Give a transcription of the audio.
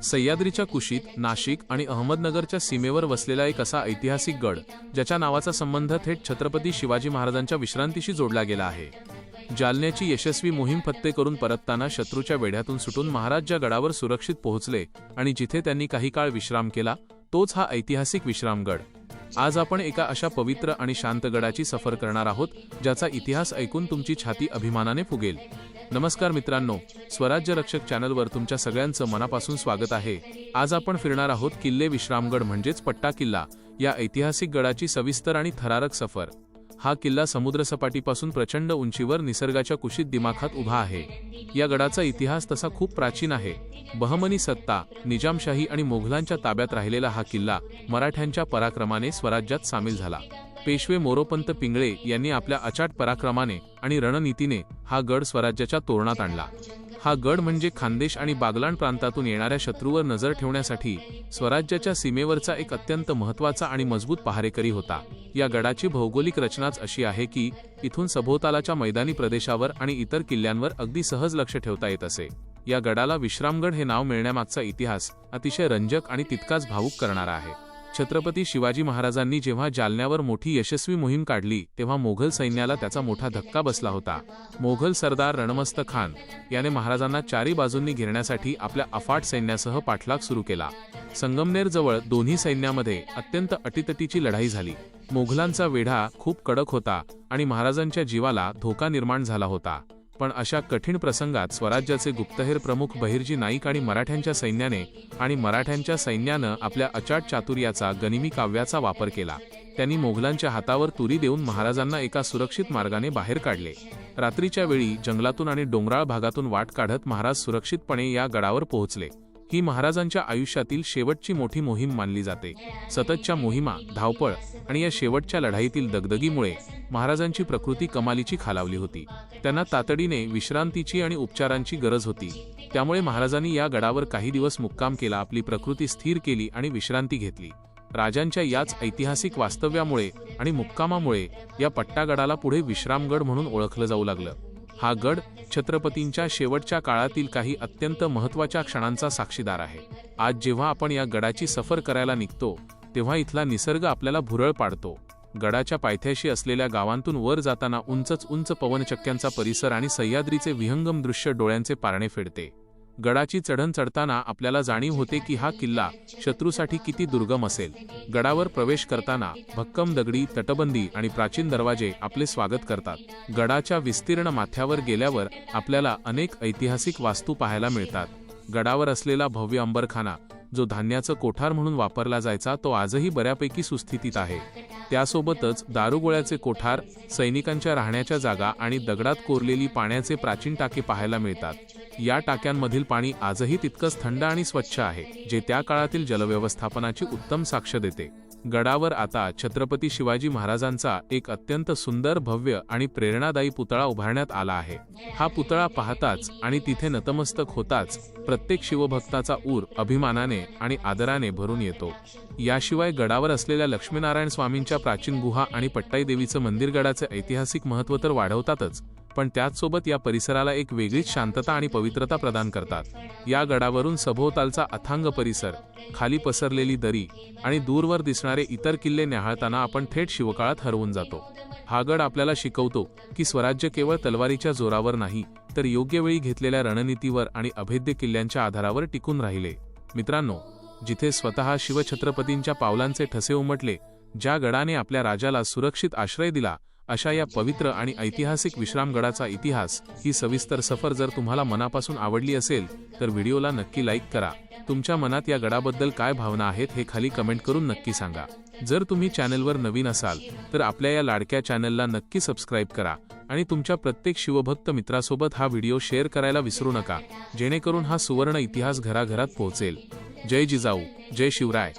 सह्याद्रीच्या कुशीत नाशिक आणि अहमदनगरच्या सीमेवर वसलेला एक असा ऐतिहासिक गड ज्याच्या नावाचा संबंध थेट छत्रपती शिवाजी महाराजांच्या विश्रांतीशी जोडला गेला आहे। जालन्याची यशस्वी मोहीम फत्ते करून परतताना शत्रूच्या वेढ्यातून सुटून महाराज ज्या गडावर सुरक्षित पोहोचले आणि जिथे त्यांनी काही काळ विश्राम केला तोच हा ऐतिहासिक विश्रामगड। आज आपण एका अशा पवित्र आणि शांत गडाची सफर करणार आहोत ज्याचा इतिहास ऐकून तुमची छाती अभिमानाने फुगेल। नमस्कार मित्रांनो, स्वराज्य रक्षक चॅनलवर तुमच्या सगळ्यांचं मनापासून स्वागत आहे। आज आपण फिरणार आहोत किल्ले विश्रामगड म्हणजेच पट्टा किल्ला या ऐतिहासिक गडाची सविस्तर आणि थरारक सफर। हा किल्ला समुद्रसपाटीपासून प्रचंड उंचीवर निसर्गाच्या कुशीत दिमाखात उभा आहे। या गडाचा इतिहास तसा खूप प्राचीन आहे। बहमनी सत्ता, निजामशाही आणि मोघलांच्या ताब्यात राहिलेला हा किल्ला मराठ्यांच्या पराक्रमाने स्वराज्यात सामील झाला। पेशवे मोरोपंत पिंगळे यांनी आपल्या अचाट पराक्रमाने आणि रणनीतीने हा गड स्वराज्याच्या तोरणात आणला। हा गड म्हणजे खानदेश आणि बागलाण प्रांतातून येणाऱ्या शत्रूवर नजर ठेवण्यासाठी स्वराज्याच्या सीमेवरचा एक अत्यंत महत्त्वाचा आणि मजबूत पहारेकरी होता। या गडाची भौगोलिक रचनाच अशी आहे की इथून सभोवतालाच्या मैदानी प्रदेशावर आणि इतर किल्ल्यांवर अगदी सहज लक्ष ठेवता येत असे। या गडाला विश्रामगड हे नाव मिळण्यामागचा इतिहास अतिशय रंजक आणि तितकाच भावुक करणारा आहे। छत्रपती शिवाजी महाराजांनी जेव्हा जालन्यावर मोठी यशस्वी मोहीम काढली तेव्हा मोघल सैन्याला त्याचा मोठा धक्का बसला होता। मोघल सरदार रणमस्त खान याने महाराजांना चारी बाजूंनी घेरण्यासाठी आपल्या अफाट सैन्यासह पाठलाग सुरू केला। संगमनेर जवळ दोन्ही सैन्यामध्ये अत्यंत अटीतटीची लढाई झाली। मोघलांचा वेढा खूप कडक होता आणि महाराजांच्या जीवाला धोका निर्माण झाला होता। पण अशा कठीण प्रसंगात स्वराज्याचे गुप्तहेर प्रमुख बहिर्जी नाईक आणि मराठ्यांच्या सैन्यानं आपल्या अचाट चातुर्याचा गनिमी काव्याचा वापर केला। त्यांनी मोघलांच्या हातावर तुरी देऊन महाराजांना एका सुरक्षित मार्गाने बाहेर काढले। रात्रीच्या वेळी जंगलातून आणि डोंगराळ भागातून वाट काढत महाराज सुरक्षितपणे या गडावर पोहोचले। ही महाराजांच्या आयुष्यातील शेवटची मोठी मोहीम मानली जाते। सततच्या मोहिमा, धावपळ आणि या शेवटच्या लढाईतील दगदगीमुळे महाराजांची प्रकृती कमालीची खालावली होती। त्यांना तातडीने विश्रांतीची आणि उपचारांची गरज होती। त्यामुळे महाराजांनी या गडावर काही दिवस मुक्काम केला, आपली प्रकृती स्थिर केली आणि विश्रांती घेतली। राजांच्या याच ऐतिहासिक वास्तव्यामुळे आणि मुक्कामामुळे या पट्टागडाला पुढे विश्रामगड म्हणून ओळखलं जाऊ लागलं। हा गड छत्रपतींच्या शेवटच्या काळातील काही अत्यंत महत्त्वाच्या क्षणांचा साक्षीदार आहे। आज जेव्हा आपण या गडाची सफर करायला निघतो तेव्हा इथला निसर्ग आपल्याला भुरळ पाडतो। गडाच्या पायथ्याशी असलेल्या गावांतून वर जाताना उंच पवनचक्क्यांचा परिसर आणि सह्याद्रीचे विहंगम दृश्य डोळ्यांचे पारणे फेडते। गडाची चढण चढताना आपल्याला जाणीव होते की हा किल्ला शत्रूसाठी किती दुर्गम असेल। गडावर प्रवेश करताना भक्कम दगडी तटबंदी आणि प्राचीन दरवाजे आपले स्वागत करतात। गडाच्या विस्तीर्ण माथ्यावर गेल्यावर आपल्याला अनेक ऐतिहासिक वास्तू पाहायला मिळतात। गडावर असलेला भव्य अंबरखाना, जो धान्याचं कोठार म्हणून वापरला जायचा, तो आजही बऱ्यापैकी सुस्थितीत आहे। त्यासोबतच दारुगोळ्याचे कोठार, सैनिकांच्या राहण्याच्या जागा आणि दगडात कोरलेली पाण्याचे प्राचीन टाके पाहायला मिळतात। या टाक्यांमधील पाणी आजही तितकंच थंड आणि स्वच्छ आहे, जे त्या काळातील जलव्यवस्थापनाची उत्तम साक्ष देते। गडावर आता छत्रपती शिवाजी महाराजांचा एक अत्यंत सुंदर, भव्य आणि प्रेरणादायी पुतळा उभारण्यात आला आहे। हा पुतळा पाहताच आणि तिथे नतमस्तक होताच प्रत्येक शिवभक्ताचा ऊर अभिमानाने आणि आदराने भरून येतो। याशिवाय गडावर असलेल्या लक्ष्मीनारायण स्वामींच्या प्राचीन गुहा आणि पट्टाई देवीचं मंदिर गडाचे ऐतिहासिक महत्त्व तर वाढवतातच, पण त्याचसोबत या परिसराला एक वेगळीच शांतता आणि पवित्रता प्रदान करतात। या गडावरून सभोवतालचा अथांग परिसर, खाली पसरलेली दरी आणि दूरवर दिसणारे इतर किल्ले न्याहाळताना आपण थेट शिवकाळात हरवून जातो। हा गड आपल्याला शिकवतो की स्वराज्य केवळ तलवारीच्या जोरावर नाही, तर योग्य वेळी घेतलेल्या रणनीतीवर आणि अभेद्य किल्ल्यांच्या आधारावर टिकून राहिले। मित्रांनो, जिथे स्वतः शिवछत्रपतींच्या पावलांचे ठसे उमटले, ज्या गडाने आपल्या राजाला सुरक्षित आश्रय दिला, अशा या पवित्र आणि ऐतिहासिक विश्रामगडाचा इतिहास ही सविस्तर सफर जर तुम्हाला मनापासून आवडली असेल तर व्हिडिओला नक्की लाईक करा। तुमच्या मनात या गडाबद्दल काय भावना आहेत हे खाली कमेंट करून नक्की सांगा। जर तुम्ही चॅनलवर नवीन असाल तर आपल्या या लाडक्या चॅनलला नक्की सबस्क्राईब करा आणि तुमच्या प्रत्येक शिवभक्त मित्रासोबत हा व्हिडिओ शेअर करायला विसरू नका, जेणेकरून हा सुवर्ण इतिहास घराघरात पोहोचेल। जय जिजाऊ, जय शिवराय।